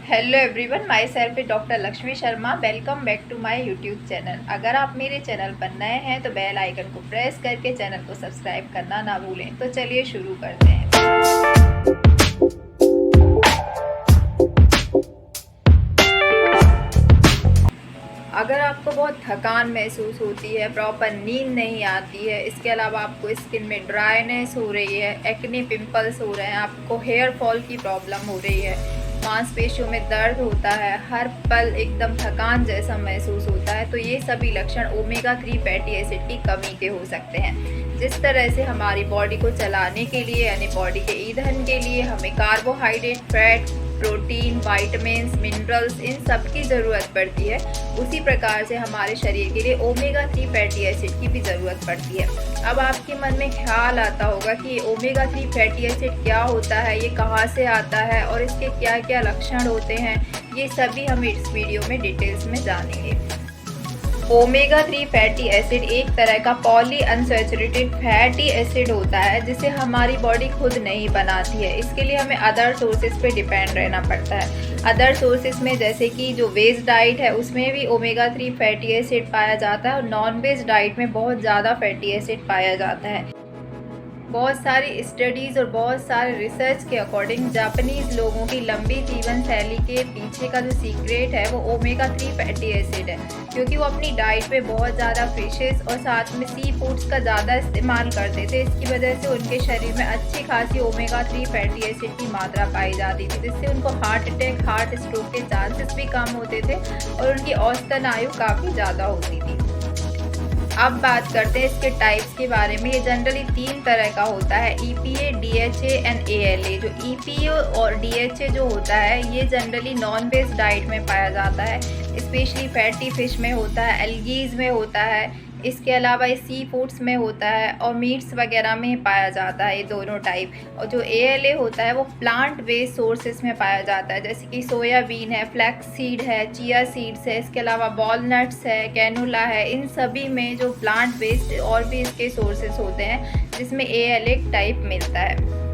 Hello everyone, myself is doctor Lakshmi Sharma. Welcome back to my YouTube channel. अगर आप मेरे channel पर नए हैं तो बेल आइकन को प्रेस करके चैनल को सब्सक्राइब करना ना भूलें। तो चलिए शुरू करते हैं। अगर आपको बहुत थकान महसूस होती है, प्रॉपर नींद नहीं आती है, इसके अलावा आपको स्किन में ड्राइनेस हो रही है, एक्ने पिंपल्स हो रहे हैं, आपको हेयर फॉल की प्रॉब्लम हो रही है, मांसपेशियों में दर्द होता है, हर पल एकदम थकान जैसा महसूस होता है, तो ये सभी लक्षण ओमेगा 3 फैटी एसिड की कमी के हो सकते हैं। जिस तरह से हमारी बॉडी को चलाने के लिए यानी बॉडी के ईंधन के लिए हमें carbohydrate, fat, protein, vitamins, minerals in सब की ज़रूरत पड़ती है, उसी प्रकार से हमारे शरीर के लिए ओमेगा 3 फैटी एसिड की भी ज़रूरत पड़ती है। अब आपके मन में ख्याल आता होगा कि ये ओमेगा 3 फैटी एसिड क्या होता है, ये कहाँ से आता है और इसके क्या क्या लक्षण होते हैं, ये सभी हम इस वीडियो में डिटेल्स में जानेंगे। ओमेगा 3 फैटी एसिड एक तरह का पॉली अनसैचुरेटेड फैटी एसिड होता है जिसे हमारी बॉडी खुद नहीं बनाती है। इसके लिए हमें अदर सोर्सेज पे डिपेंड रहना पड़ता है। अदर सोर्सेज में जैसे कि जो वेज डाइट है उसमें भी ओमेगा 3 फैटी एसिड पाया जाता है और नॉन वेज डाइट में बहुत ज़्यादा फैटी एसिड पाया जाता है। बहुत सारी स्टडीज़ और बहुत सारे रिसर्च के अकॉर्डिंग जापानीज़ लोगों की लंबी जीवन शैली के पीछे का जो सीक्रेट है वो ओमेगा 3 फैटी एसिड है, क्योंकि वो अपनी डाइट में बहुत ज़्यादा फिशेस और साथ में सी फूड्स का ज़्यादा इस्तेमाल करते थे। इसकी वजह से उनके शरीर में अच्छी खासी ओमेगा 3 फैटी एसिड की मात्रा पाई जाती थी, जिससे उनको हार्ट अटैक, हार्ट स्ट्रोक के चांसेस भी कम होते थे और उनकी औसतन आयु काफ़ी ज़्यादा होती थी। अब बात करते हैं इसके टाइप्स के बारे में। ये जनरली 3 तरह का होता है, EPA, DHA एंड ALA। जो EPA और DHA जो होता है ये जनरली नॉन वेज डाइट में पाया जाता है, स्पेशली फैटी फिश में होता है, एल्गीज में होता है, इसके अलावा ये सी फूड्स में होता है और मीट्स वगैरह में पाया जाता है, ये दोनों टाइप। और जो ALA होता है वो प्लांट बेस्ड सोर्सेज में पाया जाता है, जैसे कि सोयाबीन है, फ्लैक्स सीड है, चिया सीड्स है, इसके अलावा वॉलनट्स है, कैनोला है, इन सभी में जो प्लांट बेस्ड और भी इसके सोर्सेज होते हैं जिसमें ALA टाइप मिलता है।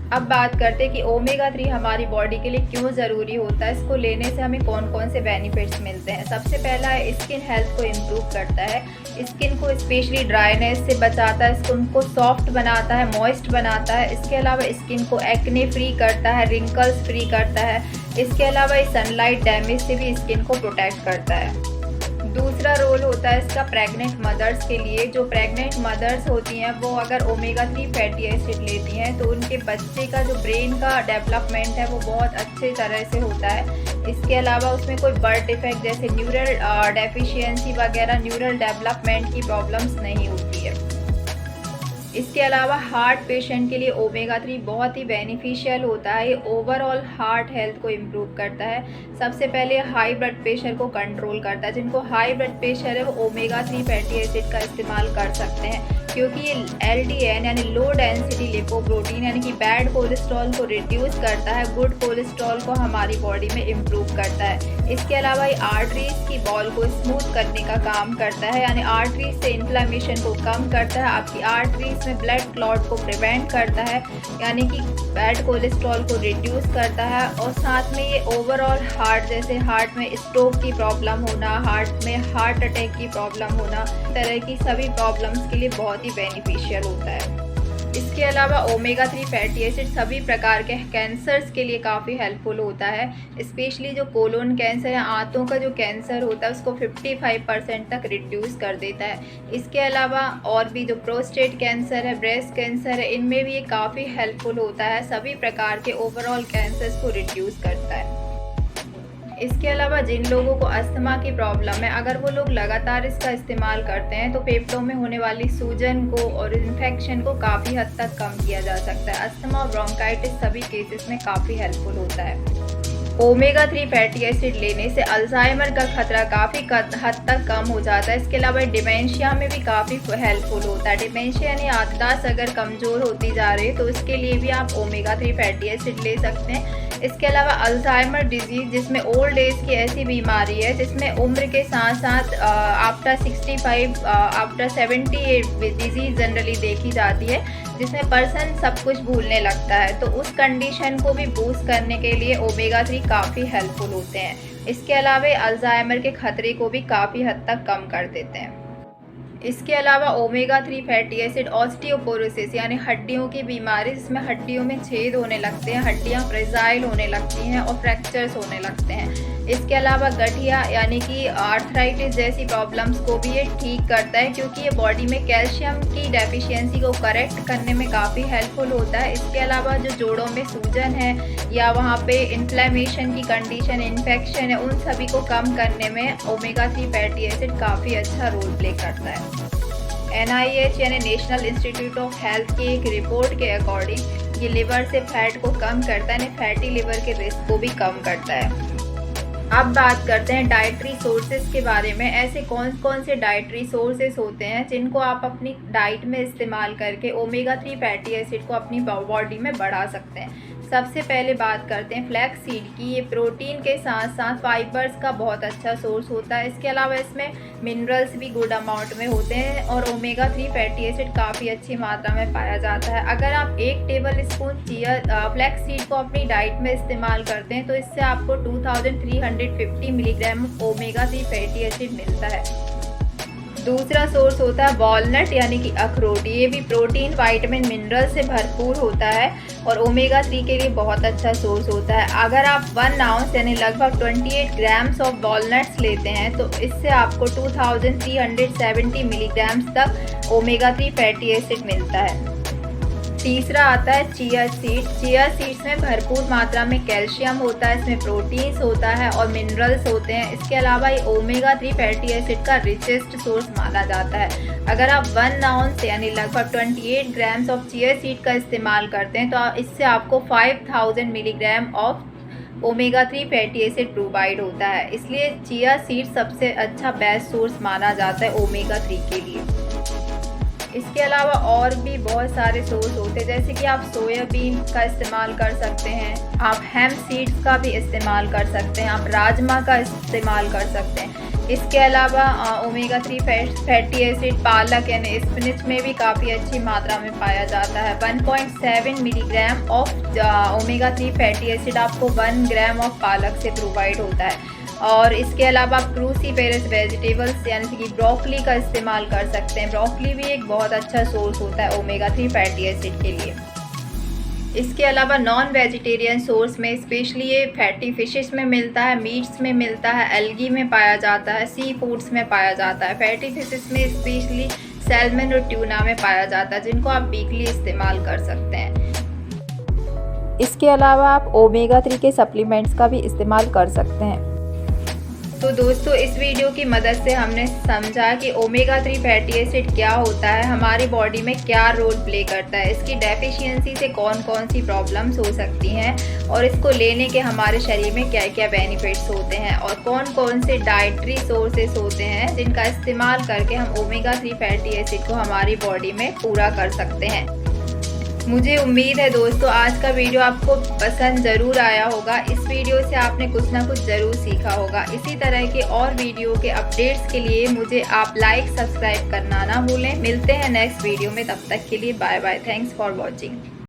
अब बात करते हैं कि ओमेगा 3 हमारी बॉडी के लिए क्यों ज़रूरी होता है, इसको लेने से हमें कौन कौन से बेनिफिट्स मिलते हैं। सबसे पहला है स्किन हेल्थ को इम्प्रूव करता है, स्किन को स्पेशली ड्राइनेस से बचाता है, स्किन को सॉफ्ट बनाता है, मॉइस्ट बनाता है। इसके अलावा स्किन को एक्ने फ्री करता है, रिंकल्स फ्री करता है। इसके अलावा ये सनलाइट डैमेज से भी स्किन को प्रोटेक्ट करता है। दूसरा रोल होता है इसका प्रेग्नेंट मदर्स के लिए। जो प्रेग्नेंट मदर्स होती हैं वो अगर ओमेगा 3 फैटी एसिड लेती हैं तो उनके बच्चे का जो ब्रेन का डेवलपमेंट है वो बहुत अच्छे तरह से होता है। इसके अलावा उसमें कोई बर्थ डिफेक्ट जैसे न्यूरल डेफिशिएंसी वगैरह, न्यूरल डेवलपमेंट की प्रॉब्लम्स नहीं होती है। इसके अलावा हार्ट पेशेंट के लिए ओमेगा 3 बहुत ही बेनिफिशियल होता है। ये ओवरऑल हार्ट हेल्थ को इम्प्रूव करता है। सबसे पहले हाई ब्लड प्रेशर को कंट्रोल करता है। जिनको हाई ब्लड प्रेशर है वो ओमेगा 3 फैटी एसिड का इस्तेमाल कर सकते हैं, क्योंकि ये LDN यानी लो डेंसिटी लिपोप्रोटीन यानी कि बैड कोलेस्ट्रॉल को रिड्यूस करता है, गुड कोलेस्ट्रॉल को हमारी बॉडी में इम्प्रूव करता है। इसके अलावा ये आर्टरीज की बॉल को स्मूथ करने का काम करता है, यानी आर्टरीज से इन्फ्लेमेशन को कम करता है, आपकी आर्टरीज में ब्लड क्लॉट को प्रिवेंट करता है, यानी कि बैड कोलेस्ट्रॉल को रिड्यूस करता है। और साथ में ये ओवरऑल हार्ट, जैसे हार्ट में स्ट्रोक की प्रॉब्लम होना, हार्ट में हार्ट अटैक की प्रॉब्लम होना, तरह की सभी प्रॉब्लम्स के लिए बहुत ही बेनिफिशियल होता है। इसके अलावा ओमेगा 3 फैटी एसिड सभी प्रकार के कैंसर्स के लिए काफ़ी हेल्पफुल होता है, स्पेशली जो कोलोन कैंसर या आंतों का जो कैंसर होता है उसको 55% तक रिड्यूस कर देता है। इसके अलावा और भी जो प्रोस्टेट कैंसर है, ब्रेस्ट कैंसर है, इनमें भी ये काफ़ी हेल्पफुल होता है, सभी प्रकार के ओवरऑल कैंसर्स को रिड्यूस करता है। इसके अलावा जिन लोगों को अस्थमा की प्रॉब्लम है, अगर वो लोग लगातार इसका इस्तेमाल करते हैं तो फेफड़ों में होने वाली सूजन को और इन्फेक्शन को काफ़ी हद तक कम किया जा सकता है। अस्थमा और ब्रोंकाइटिस सभी केसेस में काफ़ी हेल्पफुल होता है। ओमेगा 3 फैटी एसिड लेने से अल्जाइमर का खतरा काफ़ी हद तक कम हो जाता है। इसके अलावा डिमेंशिया में भी काफ़ी हेल्पफुल होता है। डिमेंशिया यानी याददाश्त अगर कमज़ोर होती जा रही है तो इसके लिए भी आप ओमेगा 3 फैटी एसिड ले सकते हैं। इसके अलावा अल्जाइमर डिजीज़, जिसमें ओल्ड एज की ऐसी बीमारी है जिसमें उम्र के साथ साथ आफ्टर 65 आफ्टर 70 डिजीज़ जनरली देखी जाती है, जिसमें पर्सन सब कुछ भूलने लगता है। तो उस कंडीशन को भी बूस्ट करने के लिए ओमेगा 3 काफ़ी हेल्पफुल होते हैं। इसके अलावा अल्जाइमर के खतरे को भी काफ़ी हद तक कम कर देते हैं। इसके अलावा ओमेगा 3 फैटी एसिड ऑस्टियोपोरोसिस यानी हड्डियों की बीमारी, जिसमें हड्डियों में छेद होने लगते हैं, हड्डियां फ्रेजाइल होने लगती हैं और फ्रैक्चर्स होने लगते हैं। इसके अलावा गठिया यानी कि आर्थराइटिस जैसी प्रॉब्लम्स को भी ये ठीक करता है, क्योंकि ये बॉडी में कैल्शियम की डेफिशिएंसी को करेक्ट करने में काफ़ी हेल्पफुल होता है। इसके अलावा जो जोड़ों में सूजन है या वहाँ पे इन्फ्लेमेशन की कंडीशन, इन्फेक्शन है, उन सभी को कम करने में ओमेगा 3 फैटी एसिड काफ़ी अच्छा रोल प्ले करता है। NIH यानी नेशनल इंस्टीट्यूट ऑफ हेल्थ की एक रिपोर्ट के अकॉर्डिंग ये लिवर से फैट को कम करता है, फैटी लिवर के रिस्क को भी कम करता है। अब बात करते हैं डाइटरी सोर्सेज के बारे में। ऐसे कौन कौन से डाइटरी सोर्सेज होते हैं जिनको आप अपनी डाइट में इस्तेमाल करके ओमेगा 3 फैटी एसिड को अपनी बॉडी में बढ़ा सकते हैं। सबसे पहले बात करते हैं फ्लैक्स सीड की। ये प्रोटीन के साथ साथ फाइबर्स का बहुत अच्छा सोर्स होता है। इसके अलावा इसमें मिनरल्स भी गुड अमाउंट में होते हैं और ओमेगा 3 फैटी एसिड काफ़ी अच्छी मात्रा में पाया जाता है। अगर आप 1 टेबल स्पून फ्लैक्स सीड को अपनी डाइट में इस्तेमाल करते हैं तो इससे आपको 2350 मिलीग्राम ओमेगा 3 फैटी एसिड मिलता है। दूसरा सोर्स होता है वॉलनट यानी कि अखरोट। ये भी प्रोटीन, विटामिन, मिनरल से भरपूर होता है और ओमेगा 3 के लिए बहुत अच्छा सोर्स होता है। अगर आप 1 आउंस यानी लगभग 28 ग्राम्स ऑफ वॉलनट्स लेते हैं तो इससे आपको 2370 मिलीग्राम्स तक ओमेगा 3 फैटी एसिड मिलता है। तीसरा आता है चिया सीड। चिया सीड्स में भरपूर मात्रा में कैल्शियम होता है, इसमें प्रोटीन्स होता है और मिनरल्स होते हैं। इसके अलावा ये ओमेगा 3 फैटी एसिड का रिचेस्ट सोर्स माना जाता है। अगर आप 1 आउंस यानी लगभग 28 ग्राम्स ऑफ चिया सीड का इस्तेमाल करते हैं तो इससे आपको 5000 milligram of omega 3 fatty acid provide होता है। इसलिए चिया सीड सबसे अच्छा बेस्ट सोर्स माना जाता है ओमेगा 3 के लिए। इसके अलावा और भी बहुत सारे सोर्स होते हैं, जैसे कि आप सोयाबीन का इस्तेमाल कर सकते हैं, आप हेम्प सीड्स का भी इस्तेमाल कर सकते हैं, आप राजमा का इस्तेमाल कर सकते हैं। इसके अलावा ओमेगा 3 फैटी एसिड पालक यानी स्पिनच में भी काफ़ी अच्छी मात्रा में पाया जाता है। 1.7 milligram of omega 3 fatty acid आपको 1 ग्राम ऑफ पालक से प्रोवाइड होता है। और इसके अलावा आप क्रूसीफेरस वेजिटेबल्स यानी कि ब्रोकली का इस्तेमाल कर सकते हैं। ब्रोकली भी एक बहुत अच्छा सोर्स होता है ओमेगा 3 फैटी एसिड के लिए। इसके अलावा नॉन वेजिटेरियन सोर्स में स्पेशली ये फैटी फिशेस में मिलता है, मीट्स में मिलता है, एल्गी में पाया जाता है, सी फूड्स में पाया जाता है। फैटी फिशेस में स्पेशली सैल्मन और ट्यूना में पाया जाता है, जिनको आप वीकली इस्तेमाल कर सकते हैं। इसके अलावा आप ओमेगा 3 के सप्लीमेंट्स का भी इस्तेमाल कर सकते हैं। तो दोस्तों, इस वीडियो की मदद से हमने समझा कि ओमेगा 3 फैटी एसिड क्या होता है, हमारी बॉडी में क्या रोल प्ले करता है, इसकी डेफिशिएंसी से कौन कौन सी प्रॉब्लम्स हो सकती हैं और इसको लेने के हमारे शरीर में क्या क्या बेनिफिट्स होते हैं और कौन कौन से डाइटरी सोर्सेस होते हैं जिनका इस्तेमाल करके हम ओमेगा 3 फैटी एसिड को हमारी बॉडी में पूरा कर सकते हैं। मुझे उम्मीद है दोस्तों आज का वीडियो आपको पसंद ज़रूर आया होगा। इस वीडियो से आपने कुछ ना कुछ ज़रूर सीखा होगा। इसी तरह के और वीडियो के अपडेट्स के लिए मुझे आप लाइक सब्सक्राइब करना ना भूलें। मिलते हैं नेक्स्ट वीडियो में, तब तक के लिए bye bye. Thanks for watching.